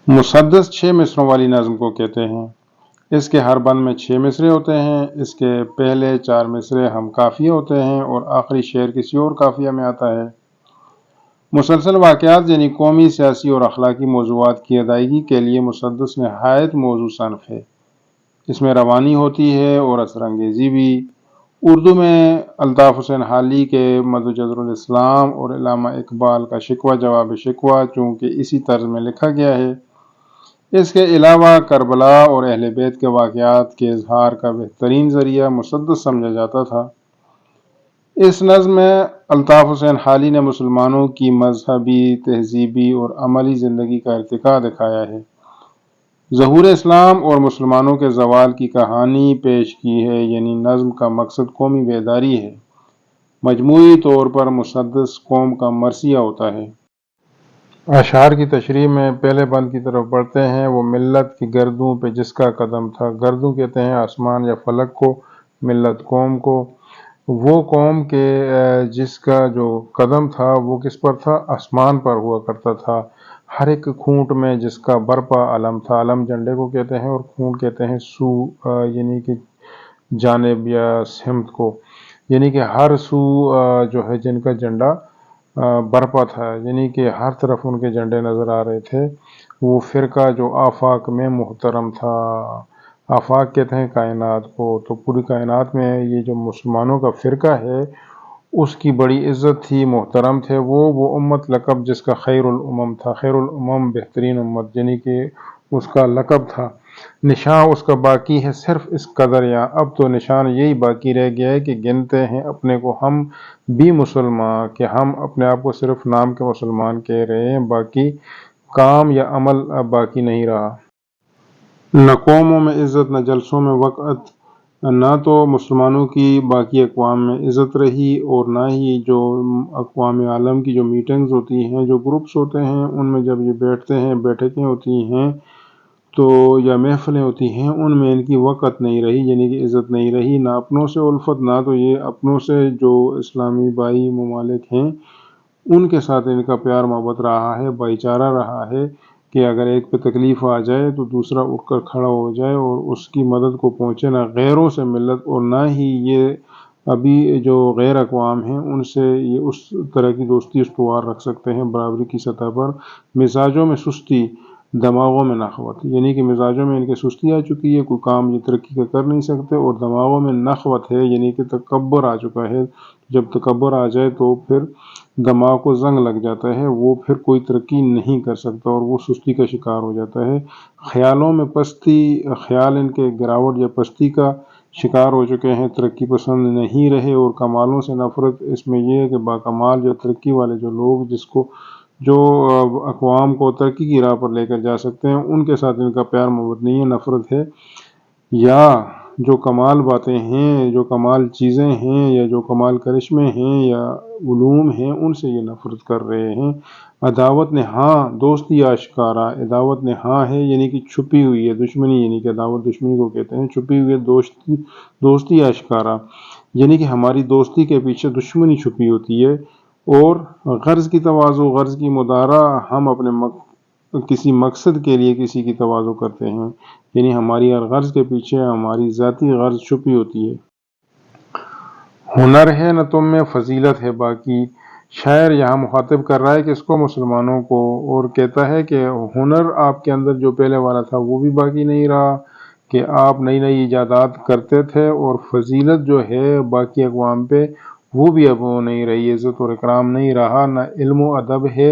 مسدس 6 مصروں والی نظم کو کہتے ہیں۔ اس کے ہر بند میں 6 مصرے ہوتے ہیں۔ اس کے پہلے 4 مصرے ہم قافیہ ہوتے ہیں اور آخری شعر کسی اور قافیہ میں آتا ہے۔ مسلسل واقعات یعنی قومی، سیاسی اور اخلاقی موضوعات کی ادائیگی کے لیے مسدس نہایت موزوں صنف ہے۔ اس میں روانی ہوتی ہے اور اثر انگیزی بھی۔ اردو میں الطاف حسین حالی کے مدح جدر الاسلام اور علامہ اقبال کا شکوہ جواب شکوہ چونکہ اسی طرز میں لکھا گیا ہے۔ اس کے علاوہ کربلا اور اہل بیت کے واقعات کے اظہار کا بہترین ذریعہ مسدس سمجھا جاتا تھا۔ اس نظم میں الطاف حسین حالی نے مسلمانوں کی مذہبی، تہذیبی اور عملی زندگی کا ارتقاء دکھایا ہے۔ ظہور اسلام اور مسلمانوں کے زوال کی کہانی پیش کی ہے، یعنی نظم کا مقصد قومی بیداری ہے۔ مجموعی طور پر مسدس قوم کا مرثیہ ہوتا ہے۔ اشعار کی تشریح میں پہلے بند کی طرف بڑھتے ہیں۔ وہ ملت کی گردوں پہ جس کا قدم تھا۔ گردوں کہتے ہیں آسمان یا فلک کو، ملت قوم کو۔ وہ قوم کے جس کا جو قدم تھا وہ کس پر تھا؟ آسمان پر ہوا کرتا تھا۔ ہر ایک کھونٹ میں جس کا برپا علم تھا۔ علم جھنڈے کو کہتے ہیں اور کھونٹ کہتے ہیں سو، یعنی کہ جانب یا سمت کو، یعنی کہ ہر سو جو ہے جن کا جھنڈا برپا تھا، یعنی کہ ہر طرف ان کے جھنڈے نظر آ رہے تھے۔ وہ فرقہ جو آفاق میں محترم تھا۔ آفاق کہتے ہیں کائنات کو، تو پوری کائنات میں یہ جو مسلمانوں کا فرقہ ہے اس کی بڑی عزت تھی، محترم تھے وہ امت لقب جس کا خیر الامم تھا۔ خیر الامم بہترین امت، یعنی کہ اس کا لقب تھا۔ نشان اس کا باقی ہے صرف اس قدر، یا اب تو نشان یہی باقی رہ گیا ہے کہ گنتے ہیں اپنے کو ہم بھی مسلمان، کہ ہم اپنے آپ کو صرف نام کے مسلمان کہہ رہے ہیں، باقی کام یا عمل اب باقی نہیں رہا۔ نہ قوموں میں عزت، نہ جلسوں میں وقعت، نہ تو مسلمانوں کی باقی اقوام میں عزت رہی، اور نہ ہی جو اقوام عالم کی جو میٹنگز ہوتی ہیں، جو گروپس ہوتے ہیں، ان میں جب یہ بیٹھتے ہیں، بیٹھکیں ہوتی ہیں تو یا محفلیں ہوتی ہیں، ان میں ان کی وقت نہیں رہی، یعنی کہ عزت نہیں رہی۔ نہ اپنوں سے الفت، نہ تو یہ اپنوں سے جو اسلامی بھائی ممالک ہیں ان کے ساتھ ان کا پیار محبت رہا ہے، بھائی چارہ رہا ہے کہ اگر ایک پہ تکلیف آ جائے تو دوسرا اٹھ کر کھڑا ہو جائے اور اس کی مدد کو پہنچے۔ نہ غیروں سے ملت، اور نہ ہی یہ ابھی جو غیر اقوام ہیں ان سے یہ اس طرح کی دوستی استوار رکھ سکتے ہیں برابری کی سطح پر۔ مزاجوں میں سستی، دماغوں میں نخوت، یعنی کہ مزاجوں میں ان کے سستی آ چکی ہے، کوئی کام یہ ترقی کا کر نہیں سکتے، اور دماغوں میں نخوت ہے، یعنی کہ تکبر آ چکا ہے۔ جب تکبر آ جائے تو پھر دماغ کو زنگ لگ جاتا ہے، وہ پھر کوئی ترقی نہیں کر سکتا اور وہ سستی کا شکار ہو جاتا ہے۔ خیالوں میں پستی، خیال ان کے گراوٹ یا پستی کا شکار ہو چکے ہیں، ترقی پسند نہیں رہے، اور کمالوں سے نفرت۔ اس میں یہ ہے کہ باکمال جو ترقی والے جو لوگ جو اقوام کو ترقی کی راہ پر لے کر جا سکتے ہیں، ان کے ساتھ ان کا پیار محبت نہیں ہے، نفرت ہے۔ یا جو کمال باتیں ہیں، جو کمال چیزیں ہیں، یا جو کمال کرشمے ہیں یا علوم ہیں، ان سے یہ نفرت کر رہے ہیں۔ عداوت نے ہاں، دوستی آشکارا۔ عداوت نے ہاں ہے یعنی کہ چھپی ہوئی ہے، دشمنی، یعنی کہ عداوت دشمنی کو کہتے ہیں، چھپی ہوئی ہے دوستی آشکارا، یعنی کہ ہماری دوستی کے پیچھے دشمنی چھپی ہوتی ہے۔ اور غرض کی تواضع، غرض کی مدارا، ہم اپنے کسی مقصد کے لیے کسی کی تواضع کرتے ہیں، یعنی ہماری ہر غرض کے پیچھے ہماری ذاتی غرض چھپی ہوتی ہے۔ ہنر ہے نہ تم میں، فضیلت ہے باقی۔ شاعر یہاں مخاطب کر رہا ہے کہ اس کو مسلمانوں کو، اور کہتا ہے کہ ہنر آپ کے اندر جو پہلے والا تھا وہ بھی باقی نہیں رہا، کہ آپ نئی نئی ایجادات کرتے تھے، اور فضیلت جو ہے باقی اقوام پہ وہ بھی اب وہ نہیں رہی، عزت اور اکرام نہیں رہا۔ نہ علم و ادب ہے،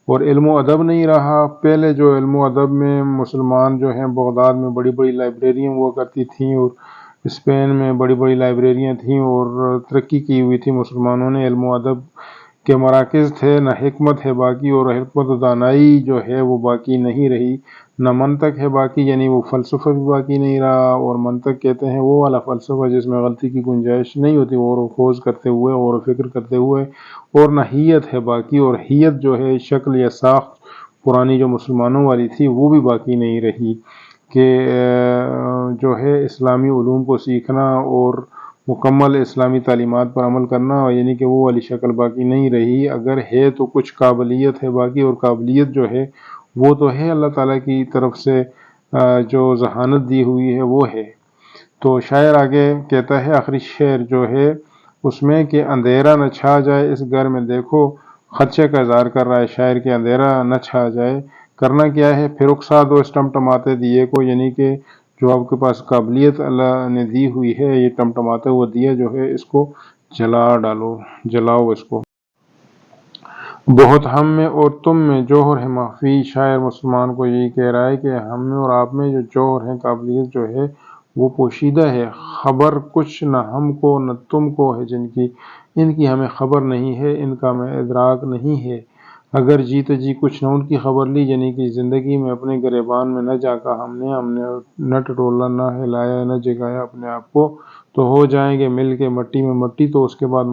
اور علم و ادب نہیں رہا۔ پہلے جو علم و ادب میں مسلمان جو ہیں، بغداد میں بڑی بڑی لائبریریاں ہوا کرتی تھیں، اور اسپین میں بڑی بڑی لائبریریاں تھیں، اور ترقی کی ہوئی تھی مسلمانوں نے، علم و ادب کے مراکز تھے۔ نہ حکمت ہے باقی، اور حکمت و دانائی جو ہے وہ باقی نہیں رہی۔ نہ منطق ہے باقی، یعنی وہ فلسفہ بھی باقی نہیں رہا، اور منطق کہتے ہیں وہ والا فلسفہ جس میں غلطی کی گنجائش نہیں ہوتی، غور و خوض کرتے ہوئے، غور و فکر کرتے ہوئے۔ اور نہ حیت ہے باقی، اور حیت جو ہے شکل یا ساخت پرانی جو مسلمانوں والی تھی وہ بھی باقی نہیں رہی، کہ جو ہے اسلامی علوم کو سیکھنا اور مکمل اسلامی تعلیمات پر عمل کرنا، یعنی کہ وہ والی شکل باقی نہیں رہی۔ اگر ہے تو کچھ قابلیت ہے باقی، اور قابلیت جو ہے وہ تو ہے اللہ تعالیٰ کی طرف سے جو ذہانت دی ہوئی ہے وہ ہے۔ تو شاعر آگے کہتا ہے آخری شعر جو ہے اس میں کہ اندھیرا نہ چھا جائے اس گھر میں، دیکھو خدشے کا اظہار کر رہا ہے شاعر کہ اندھیرا نہ چھا جائے، کرنا کیا ہے، پھر اکسا دو اس ٹمٹماتے دیے کو، یعنی کہ جو آپ کے پاس قابلیت اللہ نے دی ہوئی ہے، یہ ٹمٹماتے ہوا دیا جو ہے اس کو جلا ڈالو، جلاؤ اس کو۔ بہت ہم میں اور تم میں جوہر ہے مخفی، شاعر مسلمان کو یہی کہہ رہا ہے کہ ہم میں اور آپ میں جو جوہر ہے، قابلیت جو ہے وہ پوشیدہ ہے، خبر کچھ نہ ہم کو نہ تم کو ہے جن کی، ان کی ہمیں خبر نہیں ہے، ان کا ہمیں ادراک نہیں ہے۔ اگر جیتے جی کچھ نہ ان کی خبر لی، یعنی کہ زندگی میں اپنے گریبان میں نہ جھانکا ہم نے نہ ٹٹولا، نہ ہلایا، نہ جگایا اپنے آپ کو، تو ہو جائیں گے مل کے مٹی میں مٹی، تو اس کے بعد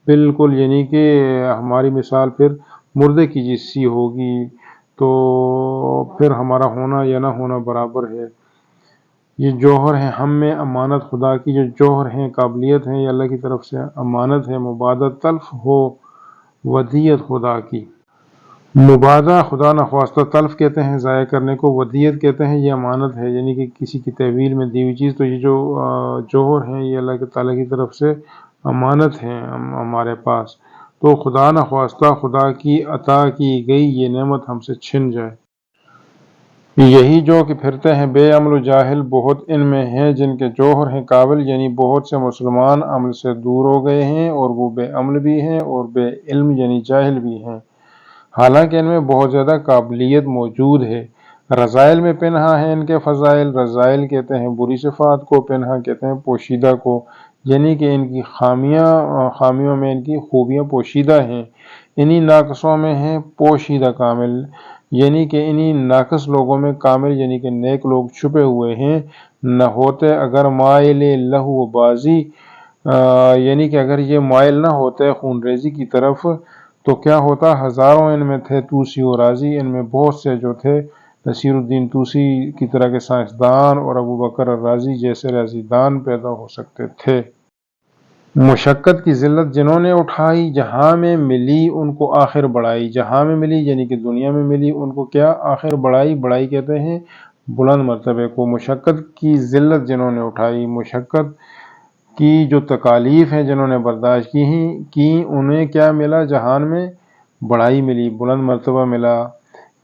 بالکل یعنی کہ ہماری مثال پھر مردے کی جیسی ہوگی، تو پھر ہمارا ہونا یا نہ ہونا برابر ہے۔ یہ جوہر ہے ہم میں امانت خدا کی، جو جوہر ہیں قابلیت ہیں یہ اللہ کی طرف سے امانت ہے، مبادہ تلف ہو ودیت خدا کی۔ مبادہ خدا نخواستہ، تلف کہتے ہیں ضائع کرنے کو، ودیت کہتے ہیں یہ امانت ہے، یعنی کہ کسی کی تحویل میں دی ہوئی چیز، تو یہ جو جوہر ہیں یہ اللہ تعالیٰ کی طرف سے امانت ہیں ہمارے پاس، تو خدا نخواستہ خدا کی عطا کی گئی یہ نعمت ہم سے چھن جائے۔ یہی جو کہ پھرتے ہیں بے عمل و جاہل، بہت ان میں ہیں جن کے جوہر ہیں قابل، یعنی بہت سے مسلمان عمل سے دور ہو گئے ہیں اور وہ بے عمل بھی ہیں اور بے علم یعنی جاہل بھی ہیں، حالانکہ ان میں بہت زیادہ قابلیت موجود ہے۔ رذائل میں پنہا ہے ان کے فضائل، رذائل کہتے ہیں بری صفات کو، پنہا کہتے ہیں پوشیدہ کو، یعنی کہ ان کی خامیوں میں ان کی خوبیاں پوشیدہ ہیں، انہی ناقصوں میں ہیں پوشیدہ کامل، یعنی کہ انہی ناقص لوگوں میں کامل یعنی کہ نیک لوگ چھپے ہوئے ہیں۔ نہ ہوتے اگر مائل لہو و بازی، یعنی کہ اگر یہ مائل نہ ہوتے خون ریزی کی طرف تو کیا ہوتا، ہزاروں ان میں تھے توسی و رازی، ان میں بہت سے جو تھے نصیر الدین توسی کی طرح کے سائنسدان اور ابو بکر الرازی جیسے ریاضی دان پیدا ہو سکتے تھے۔ مشقت کی ذلت جنہوں نے اٹھائی، جہاں میں ملی ان کو آخر بڑائی، جہاں میں ملی یعنی کہ دنیا میں ملی ان کو کیا، آخر بڑائی، بڑائی کہتے ہیں بلند مرتبے کو۔ مشقت کی ذلت جنہوں نے اٹھائی، مشقت کی جو تکالیف ہیں جنہوں نے برداشت کی انہیں کیا ملا، جہان میں بڑائی ملی، بلند مرتبہ ملا،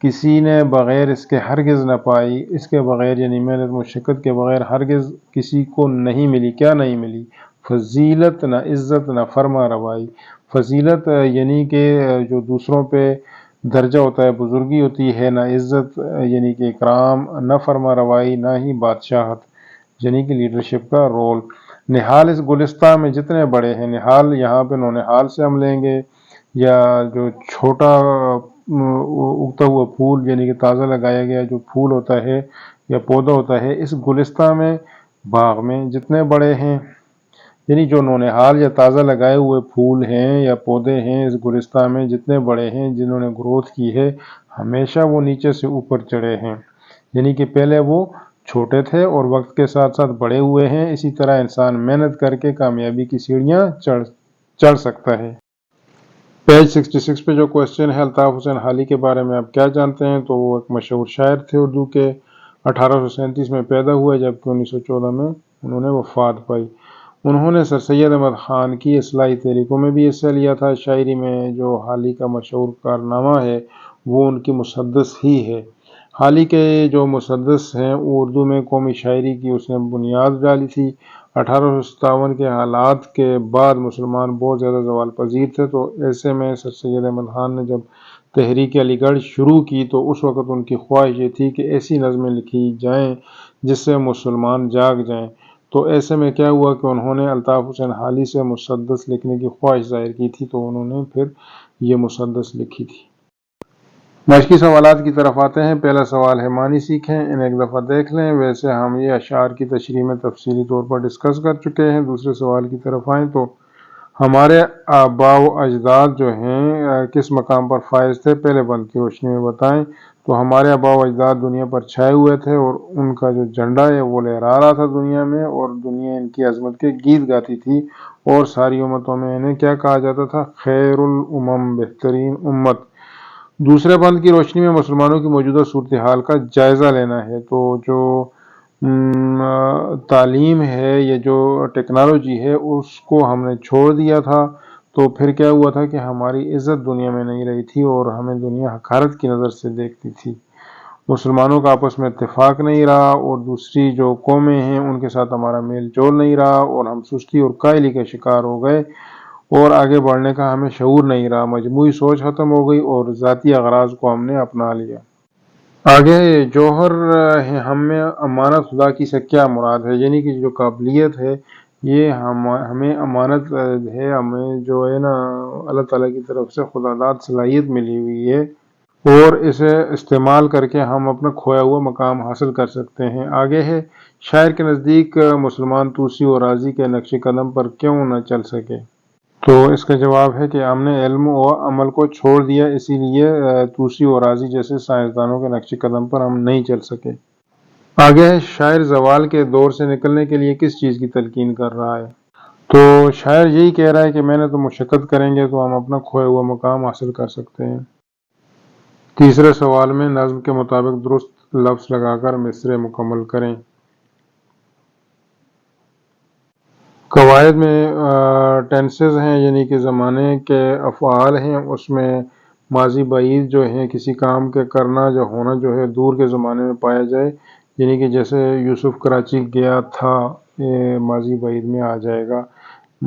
کسی نے بغیر اس کے ہرگز نہ پائی، اس کے بغیر یعنی محنت مشقت کے بغیر ہرگز کسی کو نہیں ملی، کیا نہیں ملی، فضیلت نہ عزت نہ فرما روائی۔ فضیلت یعنی کہ جو دوسروں پہ درجہ ہوتا ہے، بزرگی ہوتی ہے، نہ عزت یعنی کہ اکرام، نہ فرما روائی، نہ ہی بادشاہت یعنی کہ لیڈرشپ کا رول۔ نحال اس گلستہ میں جتنے بڑے ہیں، نحال یہاں پہ نونحال سے ہم لیں گے، یا جو چھوٹا اگتا ہوا پھول یعنی کہ تازہ لگایا گیا جو پھول ہوتا ہے یا پودا ہوتا ہے، اس گلستہ میں باغ میں جتنے بڑے ہیں، یعنی جو نونحال یا تازہ لگائے ہوئے پھول ہیں یا پودے ہیں اس گلستہ میں جتنے بڑے ہیں، جنہوں نے گروتھ کی ہے، ہمیشہ وہ نیچے سے اوپر چڑھے ہیں، یعنی کہ پہلے وہ چھوٹے تھے اور وقت کے ساتھ ساتھ بڑے ہوئے ہیں۔ اسی طرح انسان محنت کر کے کامیابی کی سیڑھیاں چڑھ سکتا ہے۔ پیج 66 پہ جو کوشچن ہے الطاف حسین حالی کے بارے میں آپ کیا جانتے ہیں، تو وہ ایک مشہور شاعر تھے اردو کے، 1837 میں پیدا ہوئے جبکہ 1914 میں انہوں نے وفات پائی۔ انہوں نے سر سید احمد خان کی اصلاحی تحریکوں میں بھی حصہ لیا تھا۔ شاعری میں جو حالی کا مشہور کارنامہ ہے وہ ان کی مسدس ہی ہے۔ حالی کے جو مسدس ہیں وہ اردو میں قومی شاعری کی اس نے بنیاد ڈالی تھی۔ 1857 کے حالات کے بعد مسلمان بہت زیادہ زوال پذیر تھے، تو ایسے میں سر سید احمد خان نے جب تحریک علی گڑھ شروع کی تو اس وقت ان کی خواہش یہ تھی کہ ایسی نظمیں لکھی جائیں جس سے مسلمان جاگ جائیں، تو ایسے میں کیا ہوا کہ انہوں نے الطاف حسین حالی سے مسدس لکھنے کی خواہش ظاہر کی تھی، تو انہوں نے پھر یہ مسدس لکھی تھی۔ مشقی سوالات کی طرف آتے ہیں۔ پہلا سوال ہے معنی سیکھیں، انہیں ایک دفعہ دیکھ لیں، ویسے ہم یہ اشعار کی تشریح میں تفصیلی طور پر ڈسکس کر چکے ہیں۔ دوسرے سوال کی طرف آئیں تو ہمارے آباء و اجداد جو ہیں کس مقام پر فائز تھے، پہلے بند کی روشنی میں بتائیں۔ تو ہمارے آباء و اجداد دنیا پر چھائے ہوئے تھے اور ان کا جو جھنڈا ہے وہ لہرا رہا تھا دنیا میں، اور دنیا ان کی عظمت کے گیت گاتی تھی، اور ساری امتوں میں انہیں کیا کہا جاتا تھا، خیر الامم، بہترین امت۔ دوسرے بند کی روشنی میں مسلمانوں کی موجودہ صورتحال کا جائزہ لینا ہے۔ تو جو تعلیم ہے یا جو ٹیکنالوجی ہے اس کو ہم نے چھوڑ دیا تھا، تو پھر کیا ہوا تھا کہ ہماری عزت دنیا میں نہیں رہی تھی اور ہمیں دنیا حقارت کی نظر سے دیکھتی تھی۔ مسلمانوں کا آپس میں اتفاق نہیں رہا اور دوسری جو قومیں ہیں ان کے ساتھ ہمارا میل جول نہیں رہا اور ہم سستی اور کائلی کا شکار ہو گئے اور آگے بڑھنے کا ہمیں شعور نہیں رہا، مجموعی سوچ ختم ہو گئی اور ذاتی اغراض کو ہم نے اپنا لیا۔ آگے جوہر ہے ہم میں امانت خدا کی سے کیا مراد ہے، یعنی کہ جو قابلیت ہے یہ ہمیں امانت ہے، ہمیں جو ہے نا اللہ تعالیٰ کی طرف سے خدا داد صلاحیت ملی ہوئی ہے اور اسے استعمال کر کے ہم اپنا کھویا ہوا مقام حاصل کر سکتے ہیں۔ آگے ہے شاعر کے نزدیک مسلمان توسی و رازی کے نقش قدم پر کیوں نہ چل سکے؟ تو اس کا جواب ہے کہ ہم نے علم و عمل کو چھوڑ دیا، اسی لیے توسی و رازی جیسے سائنسدانوں کے نقش قدم پر ہم نہیں چل سکے۔ آگے ہے شاعر زوال کے دور سے نکلنے کے لیے کس چیز کی تلقین کر رہا ہے؟ تو شاعر یہی کہہ رہا ہے کہ میں نے تو مشقت کریں گے تو ہم اپنا کھویا ہوا مقام حاصل کر سکتے ہیں۔ تیسرے سوال میں نظم کے مطابق درست لفظ لگا کر مصرعے مکمل کریں۔ قواعد میں ٹینسز ہیں یعنی کہ زمانے کے افعال ہیں، اس میں ماضی بعید جو ہے کسی کام کے کرنا جو ہونا جو ہے دور کے زمانے میں پایا جائے، یعنی کہ جیسے یوسف کراچی گیا تھا، یہ ماضی بعید میں آ جائے گا۔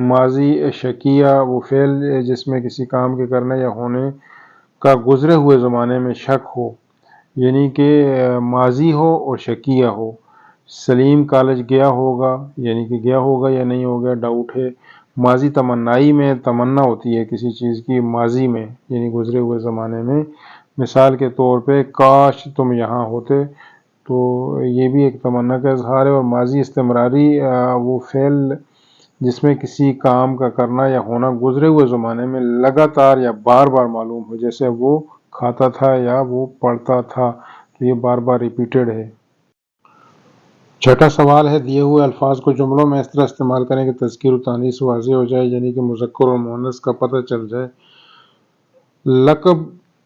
ماضی شکیہ وہ فعل جس میں کسی کام کے کرنے یا ہونے کا گزرے ہوئے زمانے میں شک ہو، یعنی کہ ماضی ہو اور شکیہ ہو۔ سلیم کالج گیا ہوگا، یعنی کہ گیا ہوگا یا نہیں ہوگا ڈاؤٹ ہے۔ ماضی تمنائی میں تمنا ہوتی ہے کسی چیز کی ماضی میں، یعنی گزرے ہوئے زمانے میں۔ مثال کے طور پہ کاش تم یہاں ہوتے، تو یہ بھی ایک تمنا کا اظہار ہے۔ اور ماضی استمراری وہ فعل جس میں کسی کام کا کرنا یا ہونا گزرے ہوئے زمانے میں لگاتار یا بار بار معلوم ہو، جیسے وہ کھاتا تھا یا وہ پڑھتا تھا، تو یہ بار بار ریپیٹڈ ہے۔ چھٹا سوال ہے دیے ہوئے الفاظ کو جملوں میں اس طرح استعمال کریں کہ تذکیر و تانیث واضح ہو جائے، یعنی کہ مذکر اور مؤنث کا پتہ چل جائے۔ لقب،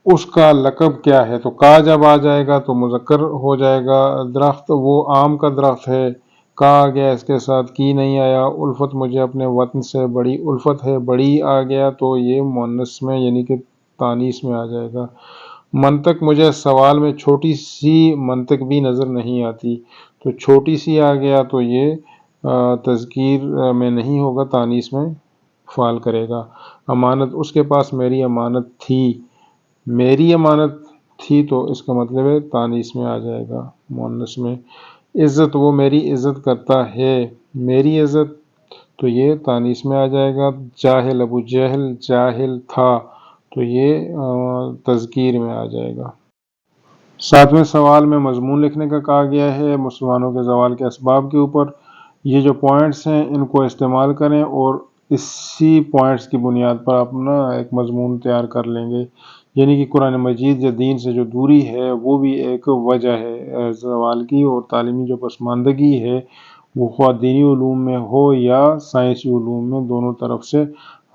اس کا لقب کیا ہے؟ تو کا جب آ جائے گا تو مذکر ہو جائے گا۔ درخت، وہ آم کا درخت ہے، کا آ گیا اس کے ساتھ، کی نہیں آیا۔ الفت، مجھے اپنے وطن سے بڑی الفت ہے، بڑی آ گیا تو یہ مؤنث میں یعنی کہ تانیث میں آ جائے گا۔ منطق، مجھے سوال میں چھوٹی سی منطق بھی نظر نہیں آتی، تو چھوٹی سی آ گیا تو یہ تذکیر میں نہیں ہوگا، تانیث میں فعال کرے گا۔ امانت، اس کے پاس میری امانت تھی، میری امانت تھی تو اس کا مطلب ہے تانیث میں آ جائے گا، مؤنث میں۔ عزت، وہ میری عزت کرتا ہے، میری عزت، تو یہ تانیث میں آ جائے گا۔ جاہل، ابو جہل جاہل تھا تو یہ تذکیر میں آ جائے گا۔ ساتویں سوال میں مضمون لکھنے کا کہا گیا ہے مسلمانوں کے زوال کے اسباب کے اوپر۔ یہ جو پوائنٹس ہیں ان کو استعمال کریں اور اسی پوائنٹس کی بنیاد پر اپنا ایک مضمون تیار کر لیں گے، یعنی کہ قرآن مجید یا دین سے جو دوری ہے وہ بھی ایک وجہ ہے زوال کی، اور تعلیمی جو پسماندگی ہے وہ خواہ دینی علوم میں ہو یا سائنسی علوم میں، دونوں طرف سے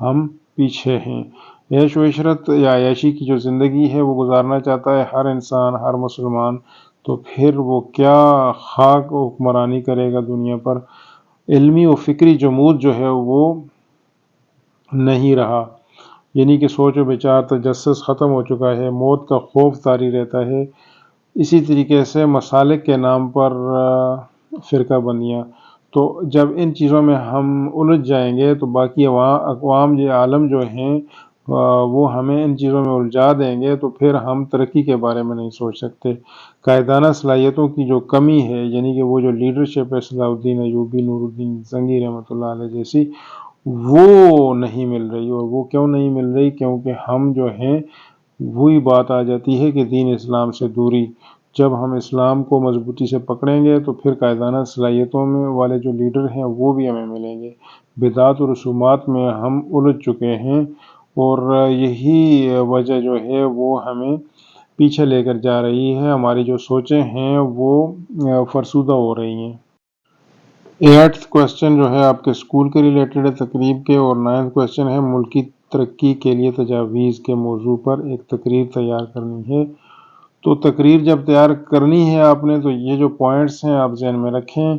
ہم پیچھے ہیں۔ عیش و عشرت یا عیاشی کی جو زندگی ہے وہ گزارنا چاہتا ہے ہر انسان، ہر مسلمان، تو پھر وہ کیا خاک حکمرانی کرے گا دنیا پر۔ علمی و فکری جمود جو ہے وہ نہیں رہا، یعنی کہ سوچ و بچار تجسس ختم ہو چکا ہے، موت کا خوف طاری رہتا ہے۔ اسی طریقے سے مسالک کے نام پر فرقہ بندیاں، تو جب ان چیزوں میں ہم الجھ جائیں گے تو باقی اقوام عالم جو ہیں وہ ہمیں ان چیزوں میں الجھا دیں گے، تو پھر ہم ترقی کے بارے میں نہیں سوچ سکتے۔ قائدانہ صلاحیتوں کی جو کمی ہے، یعنی کہ وہ جو لیڈرشپ ہے صلاح الدین ایوبی، نور الدین زنگی رحمۃ اللہ علیہ جیسی، وہ نہیں مل رہی۔ اور وہ کیوں نہیں مل رہی؟ کیونکہ ہم جو ہیں وہی بات آ جاتی ہے کہ دین اسلام سے دوری۔ جب ہم اسلام کو مضبوطی سے پکڑیں گے تو پھر قائدانہ صلاحیتوں میں والے جو لیڈر ہیں وہ بھی ہمیں ملیں گے۔ بدعت و رسومات میں ہم الجھ چکے ہیں اور یہی وجہ جو ہے وہ ہمیں پیچھے لے کر جا رہی ہے، ہماری جو سوچیں ہیں وہ فرسودہ ہو رہی ہیں۔ 8th کوسچن جو ہے آپ کے اسکول کے ریلیٹڈ ہے تقریب کے، اور 9th کوسچن ہے ملکی ترقی کے لیے تجاویز کے موضوع پر ایک تقریر تیار کرنی ہے۔ تو تقریر جب تیار کرنی ہے آپ نے تو یہ جو پوائنٹس ہیں آپ ذہن میں رکھیں۔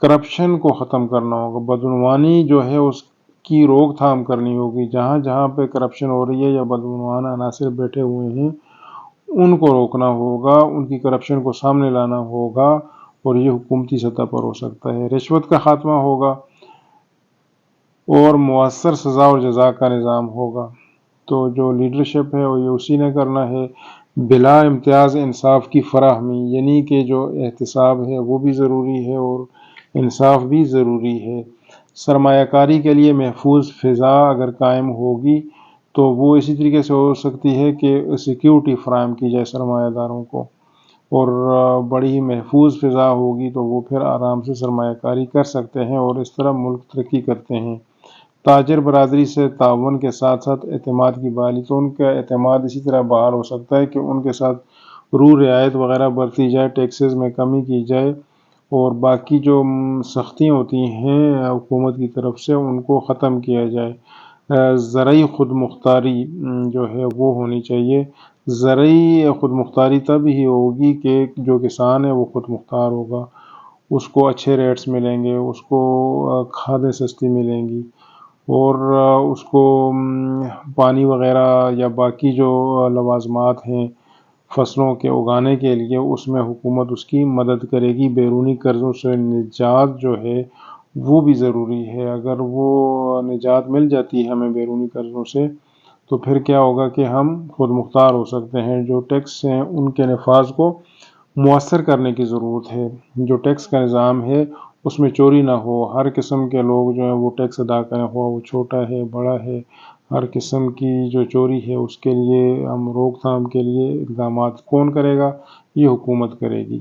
کرپشن کو ختم کرنا ہوگا، بدعنوانی جو ہے اس کی روک تھام کرنی ہوگی۔ جہاں جہاں پہ کرپشن ہو رہی ہے یا بدعنوان عناصر بیٹھے ہوئے ہیں ان کو روکنا ہوگا، ان کی کرپشن کو سامنے لانا ہوگا، اور یہ حکومتی سطح پر ہو سکتا ہے۔ رشوت کا خاتمہ ہوگا اور مؤثر سزا اور جزا کا نظام ہوگا۔ تو جو لیڈرشپ ہے وہ یہ اسی نے کرنا ہے۔ بلا امتیاز انصاف کی فراہمی، یعنی کہ جو احتساب ہے وہ بھی ضروری ہے اور انصاف بھی ضروری ہے۔ سرمایہ کاری کے لیے محفوظ فضا اگر قائم ہوگی تو وہ اسی طریقے سے ہو سکتی ہے کہ سیکیورٹی فراہم کی جائے سرمایہ داروں کو، اور بڑی محفوظ فضا ہوگی تو وہ پھر آرام سے سرمایہ کاری کر سکتے ہیں اور اس طرح ملک ترقی کرتے ہیں۔ تاجر برادری سے تعاون کے ساتھ ساتھ اعتماد کی بحالی، تو ان کا اعتماد اسی طرح بحال ہو سکتا ہے کہ ان کے ساتھ رعایت وغیرہ برتی جائے، ٹیکسز میں کمی کی جائے، اور باقی جو سختیاں ہوتی ہیں حکومت کی طرف سے ان کو ختم کیا جائے۔ زرعی خود مختاری جو ہے وہ ہونی چاہیے۔ زرعی خود مختاری تب ہی ہوگی کہ جو کسان ہے وہ خود مختار ہوگا، اس کو اچھے ریٹس ملیں گے، اس کو کھادیں سستی ملیں گی، اور اس کو پانی وغیرہ یا باقی جو لوازمات ہیں فصلوں کے اگانے کے لیے اس میں حکومت اس کی مدد کرے گی۔ بیرونی قرضوں سے نجات جو ہے وہ بھی ضروری ہے۔ اگر وہ نجات مل جاتی ہے ہمیں بیرونی قرضوں سے تو پھر کیا ہوگا کہ ہم خود مختار ہو سکتے ہیں۔ جو ٹیکس ہیں ان کے نفاذ کو مؤثر کرنے کی ضرورت ہے۔ جو ٹیکس کا نظام ہے اس میں چوری نہ ہو، ہر قسم کے لوگ جو ہیں وہ ٹیکس ادا کریں، ہوا وہ چھوٹا ہے بڑا ہے، ہر قسم کی جو چوری ہے اس کے لیے ہم روک تھام کے لیے اقدامات کون کرے گا؟ یہ حکومت کرے گی۔